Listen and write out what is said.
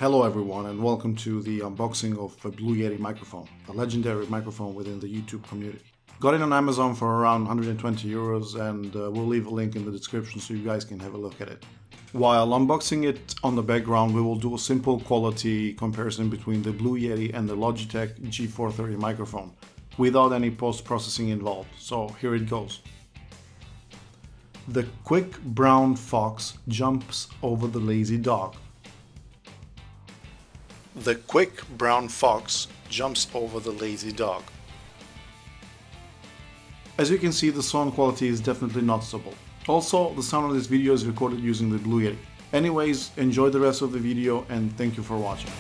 Hello everyone and welcome to the unboxing of a Blue Yeti microphone, a legendary microphone within the YouTube community. Got it on Amazon for around 120 euros and we'll leave a link in the description so you guys can have a look at it. While unboxing it on the background, we will do a simple quality comparison between the Blue Yeti and the Logitech G430 microphone without any post-processing involved, so here it goes. The quick brown fox jumps over the lazy dog. The quick brown fox jumps over the lazy dog. As you can see, the sound quality is definitely noticeable. Also, the sound of this video is recorded using the Blue Yeti. Anyways, enjoy the rest of the video and thank you for watching.